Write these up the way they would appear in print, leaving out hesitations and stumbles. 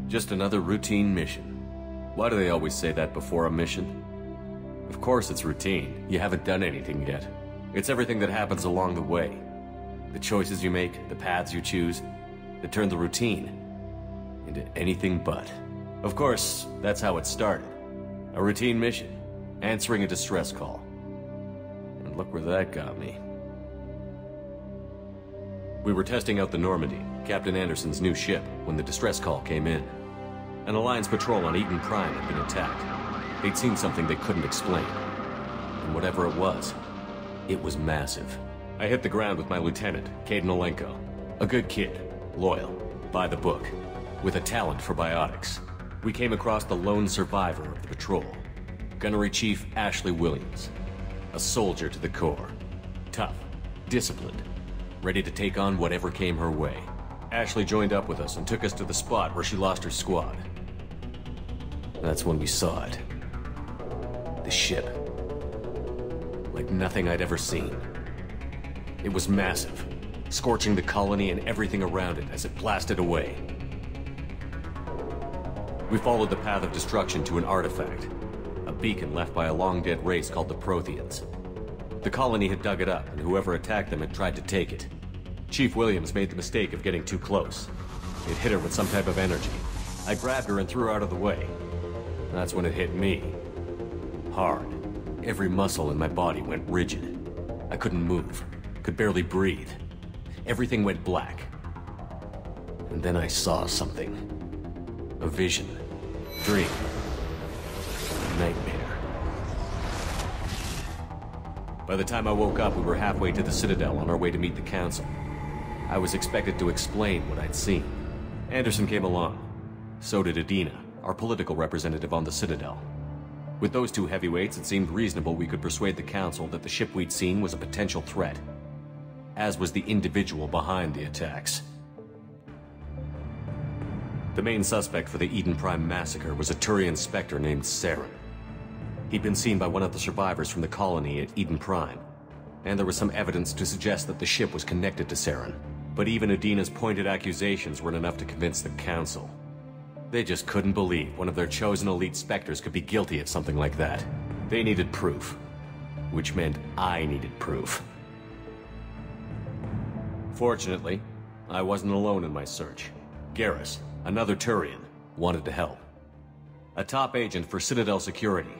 Just another routine mission. Why do they always say that before a mission? Of course it's routine. You haven't done anything yet. It's everything that happens along the way. The choices you make, the paths you choose, that turn the routine into anything but. Of course, that's how it started. A routine mission, answering a distress call. And look where that got me. We were testing out the Normandy, Captain Anderson's new ship, when the distress call came in. An Alliance patrol on Eden Prime had been attacked. They'd seen something they couldn't explain. And whatever it was massive. I hit the ground with my lieutenant, Kaidan Alenko. A good kid, loyal, by the book, with a talent for biotics. We came across the lone survivor of the patrol, Gunnery Chief Ashley Williams. A soldier to the core. Tough, disciplined, ready to take on whatever came her way. Ashley joined up with us and took us to the spot where she lost her squad. That's when we saw it. The ship. Like nothing I'd ever seen. It was massive, scorching the colony and everything around it as it blasted away. We followed the path of destruction to an artifact, a beacon left by a long-dead race called the Protheans. The colony had dug it up, and whoever attacked them had tried to take it. Chief Williams made the mistake of getting too close. It hit her with some type of energy. I grabbed her and threw her out of the way. That's when it hit me. Hard. Every muscle in my body went rigid. I couldn't move. Could barely breathe. Everything went black. And then I saw something. A vision. Dream. Nightmare. By the time I woke up, we were halfway to the Citadel on our way to meet the Council. I was expected to explain what I'd seen. Anderson came along. So did Adina, our political representative on the Citadel. With those two heavyweights, it seemed reasonable we could persuade the Council that the ship we'd seen was a potential threat, as was the individual behind the attacks. The main suspect for the Eden Prime massacre was a Turian Spectre named Saren. He'd been seen by one of the survivors from the colony at Eden Prime, and there was some evidence to suggest that the ship was connected to Saren. But even Adina's pointed accusations weren't enough to convince the Council. They just couldn't believe one of their chosen elite Spectres could be guilty of something like that. They needed proof, which meant I needed proof. Fortunately, I wasn't alone in my search. Garrus, another Turian, wanted to help. A top agent for Citadel Security.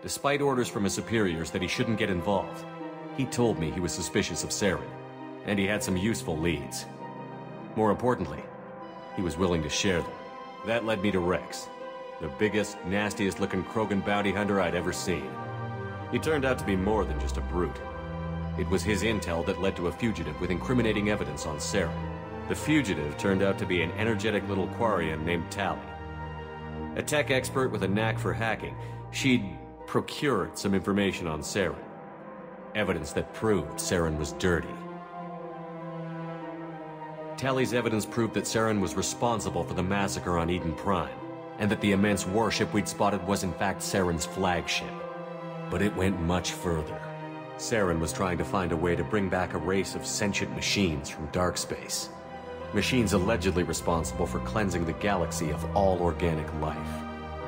Despite orders from his superiors that he shouldn't get involved, he told me he was suspicious of Saren, and he had some useful leads. More importantly, he was willing to share them. That led me to Rex, the biggest, nastiest-looking Krogan bounty hunter I'd ever seen. He turned out to be more than just a brute. It was his intel that led to a fugitive with incriminating evidence on Saren. The fugitive turned out to be an energetic little Quarian named Tali. A tech expert with a knack for hacking, she'd procured some information on Saren. Evidence that proved Saren was dirty. Tali's evidence proved that Saren was responsible for the massacre on Eden Prime, and that the immense warship we'd spotted was in fact Saren's flagship. But it went much further. Saren was trying to find a way to bring back a race of sentient machines from dark space. Machines allegedly responsible for cleansing the galaxy of all organic life.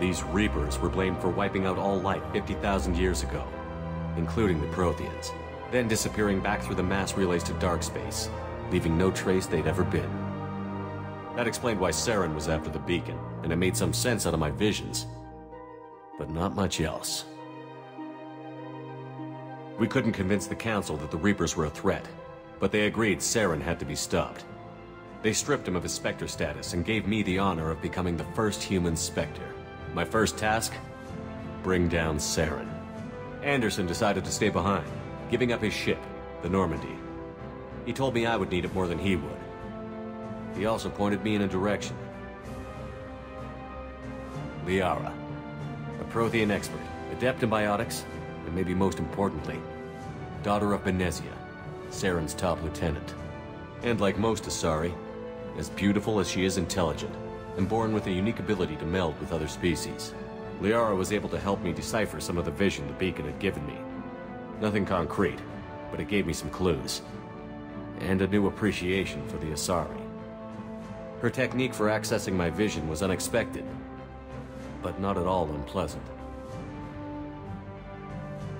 These Reapers were blamed for wiping out all life 50,000 years ago, including the Protheans, then disappearing back through the mass relays to dark space, leaving no trace they'd ever been. That explained why Saren was after the beacon, and it made some sense out of my visions. But not much else. We couldn't convince the Council that the Reapers were a threat, but they agreed Saren had to be stopped. They stripped him of his Spectre status and gave me the honor of becoming the first human Spectre. My first task? Bring down Saren. Anderson decided to stay behind, giving up his ship, the Normandy. He told me I would need it more than he would. He also pointed me in a direction. Liara, a Prothean expert, adept in biotics, and maybe most importantly, daughter of Benezia, Saren's top lieutenant. And like most Asari, as beautiful as she is intelligent, and born with a unique ability to meld with other species. Liara was able to help me decipher some of the vision the beacon had given me. Nothing concrete, but it gave me some clues. And a new appreciation for the Asari. Her technique for accessing my vision was unexpected, but not at all unpleasant.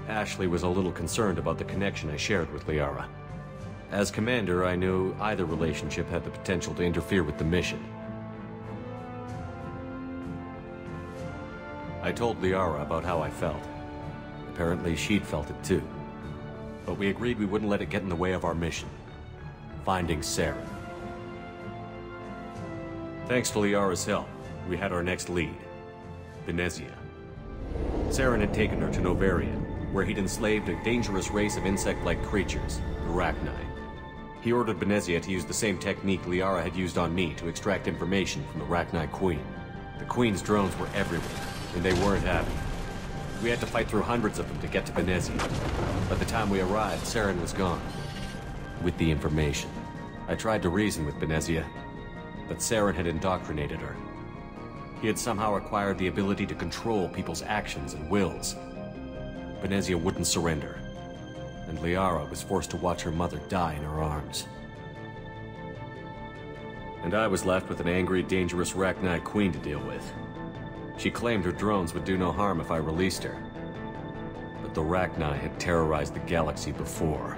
Ashley was a little concerned about the connection I shared with Liara. As commander, I knew either relationship had the potential to interfere with the mission. I told Liara about how I felt. Apparently, she'd felt it too. But we agreed we wouldn't let it get in the way of our mission. Finding Saren. Thanks to Liara's help, we had our next lead. Benezia. Saren had taken her to Novaria, where he'd enslaved a dangerous race of insect-like creatures, the Rachni. He ordered Benezia to use the same technique Liara had used on me to extract information from the Rachni Queen. The Queen's drones were everywhere, and they weren't happy. We had to fight through hundreds of them to get to Benezia. By the time we arrived, Saren was gone. With the information. I tried to reason with Benezia, but Saren had indoctrinated her. He had somehow acquired the ability to control people's actions and wills. Benezia wouldn't surrender, and Liara was forced to watch her mother die in her arms. And I was left with an angry, dangerous Rachni Queen to deal with. She claimed her drones would do no harm if I released her. But the Rachni had terrorized the galaxy before.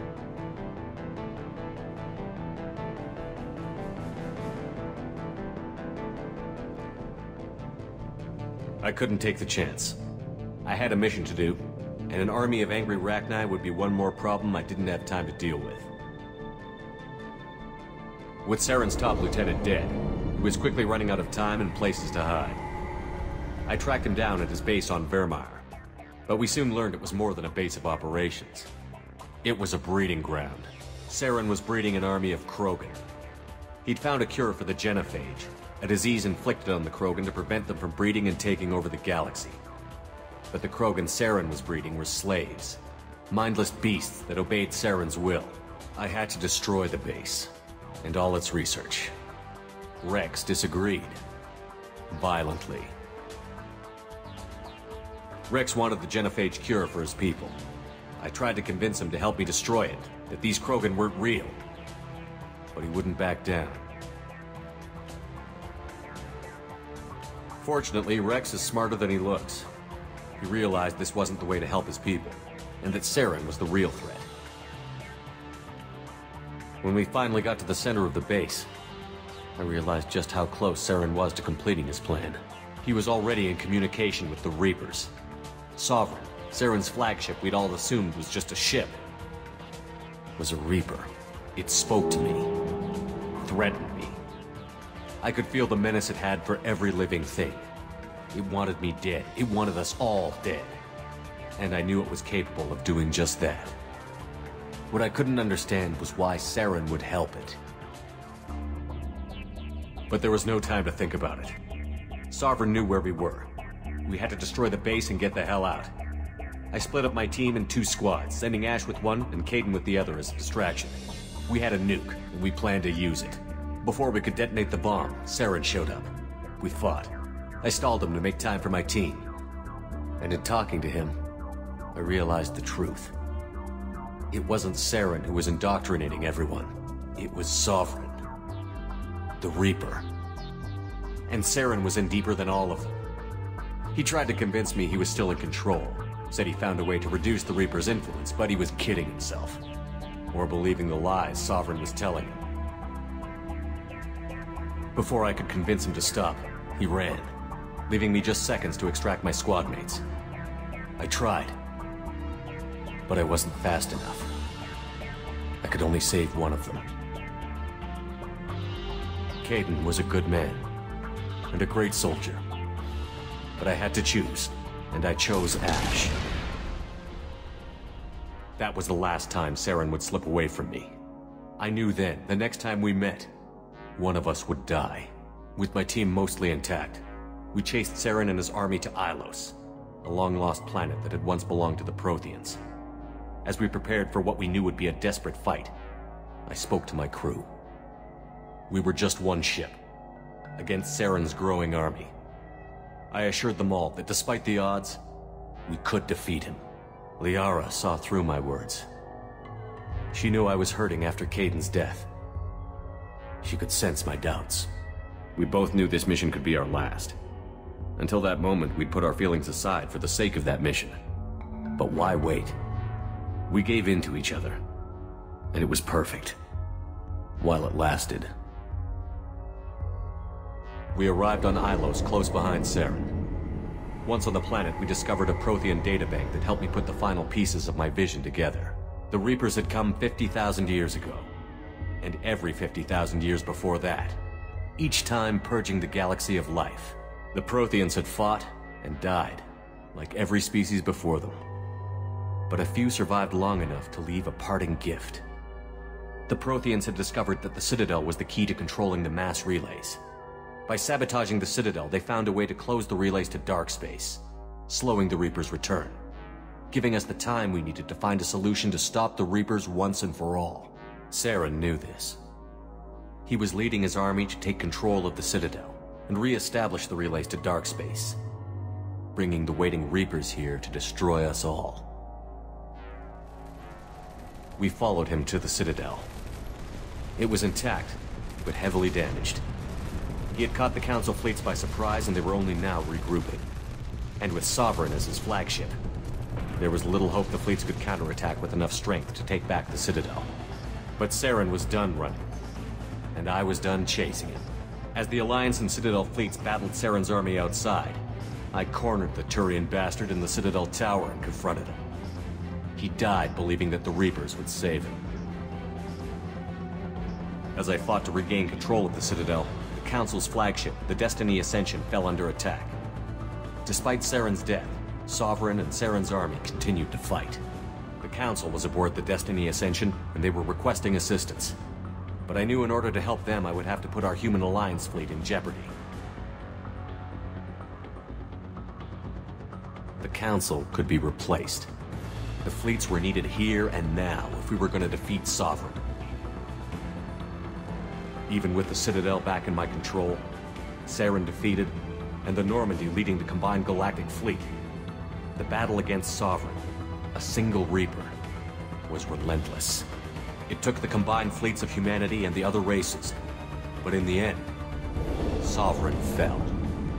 I couldn't take the chance. I had a mission to do, and an army of angry Rachni would be one more problem I didn't have time to deal with. With Saren's top lieutenant dead, he was quickly running out of time and places to hide. I tracked him down at his base on Vermeer, but we soon learned it was more than a base of operations. It was a breeding ground. Saren was breeding an army of Krogan. He'd found a cure for the genophage, a disease inflicted on the Krogan to prevent them from breeding and taking over the galaxy. But the Krogan Saren was breeding were slaves, mindless beasts that obeyed Saren's will. I had to destroy the base, and all its research. Rex disagreed. Violently. Rex wanted the genophage cure for his people. I tried to convince him to help me destroy it, that these Krogan weren't real. But he wouldn't back down. Fortunately, Rex is smarter than he looks. He realized this wasn't the way to help his people, and that Saren was the real threat. When we finally got to the center of the base, I realized just how close Saren was to completing his plan. He was already in communication with the Reapers. Sovereign, Saren's flagship we'd all assumed was just a ship, was a Reaper. It spoke to me, threatened me. I could feel the menace it had for every living thing. It wanted me dead. It wanted us all dead. And I knew it was capable of doing just that. What I couldn't understand was why Saren would help it. But there was no time to think about it. Sovereign knew where we were. We had to destroy the base and get the hell out. I split up my team in 2 squads, sending Ash with one and Kaidan with the other as a distraction. We had a nuke, and we planned to use it. Before we could detonate the bomb, Saren showed up. We fought. I stalled him to make time for my team. And in talking to him, I realized the truth. It wasn't Saren who was indoctrinating everyone. It was Sovereign. The Reaper. And Saren was in deeper than all of them. He tried to convince me he was still in control. Said he found a way to reduce the Reaper's influence, but he was kidding himself. Or believing the lies Sovereign was telling him. Before I could convince him to stop, he ran, leaving me just seconds to extract my squad mates. I tried, but I wasn't fast enough. I could only save one of them. Kaidan was a good man, and a great soldier. But I had to choose, and I chose Ash. That was the last time Saren would slip away from me. I knew then, the next time we met, one of us would die. With my team mostly intact, we chased Saren and his army to Ilos, a long-lost planet that had once belonged to the Protheans. As we prepared for what we knew would be a desperate fight, I spoke to my crew. We were just one ship, against Saren's growing army. I assured them all that despite the odds, we could defeat him. Liara saw through my words. She knew I was hurting after Kaidan's death. She could sense my doubts. We both knew this mission could be our last. Until that moment, we'd put our feelings aside for the sake of that mission. But why wait? We gave in to each other, and it was perfect. While it lasted. We arrived on Ilos, close behind Saren. Once on the planet, we discovered a Prothean databank that helped me put the final pieces of my vision together. The Reapers had come 50,000 years ago, and every 50,000 years before that, each time purging the galaxy of life. The Protheans had fought and died, like every species before them. But a few survived long enough to leave a parting gift. The Protheans had discovered that the Citadel was the key to controlling the mass relays. By sabotaging the Citadel, they found a way to close the relays to dark space, slowing the Reapers' return, giving us the time we needed to find a solution to stop the Reapers once and for all. Saren knew this. He was leading his army to take control of the Citadel and re-establish the relays to dark space, bringing the waiting Reapers here to destroy us all. We followed him to the Citadel. It was intact, but heavily damaged. He had caught the Council fleets by surprise, and they were only now regrouping. And with Sovereign as his flagship, there was little hope the fleets could counterattack with enough strength to take back the Citadel. But Saren was done running, and I was done chasing him. As the Alliance and Citadel fleets battled Saren's army outside, I cornered the Turian bastard in the Citadel tower and confronted him. He died believing that the Reapers would save him. As I fought to regain control of the Citadel, the Council's flagship, the Destiny Ascension, fell under attack. Despite Saren's death, Sovereign and Saren's army continued to fight. The Council was aboard the Destiny Ascension, and they were requesting assistance. But I knew in order to help them, I would have to put our Human Alliance fleet in jeopardy. The Council could be replaced. The fleets were needed here and now if we were going to defeat Sovereign. Even with the Citadel back in my control, Saren defeated, and the Normandy leading the combined galactic fleet, the battle against Sovereign, a single Reaper, was relentless. It took the combined fleets of humanity and the other races, but in the end, Sovereign fell.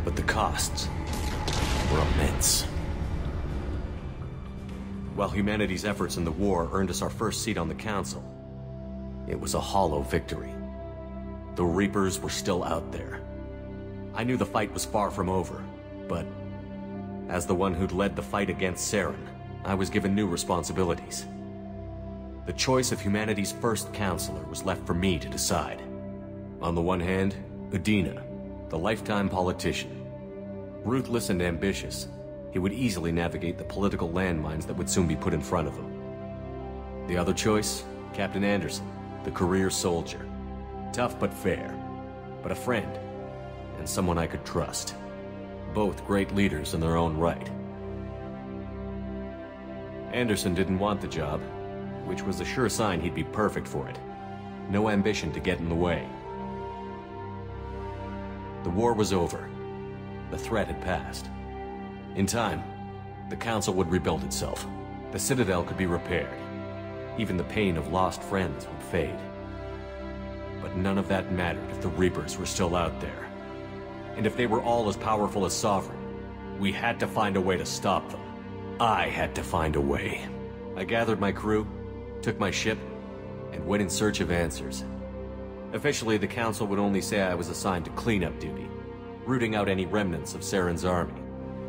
But the costs were immense. While humanity's efforts in the war earned us our first seat on the Council, it was a hollow victory. The Reapers were still out there. I knew the fight was far from over, but as the one who'd led the fight against Saren, I was given new responsibilities. The choice of humanity's first counselor was left for me to decide. On the one hand, Udina, the lifetime politician. Ruthless and ambitious, he would easily navigate the political landmines that would soon be put in front of him. The other choice, Captain Anderson, the career soldier. Tough but fair, but a friend, and someone I could trust. Both great leaders in their own right. Anderson didn't want the job, which was a sure sign he'd be perfect for it. No ambition to get in the way. The war was over. The threat had passed. In time, the Council would rebuild itself. The Citadel could be repaired. Even the pain of lost friends would fade. But none of that mattered if the Reapers were still out there. And if they were all as powerful as Sovereign, we had to find a way to stop them. I had to find a way. I gathered my crew, took my ship, and went in search of answers. Officially, the Council would only say I was assigned to cleanup duty, rooting out any remnants of Saren's army.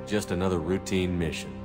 Just another routine mission.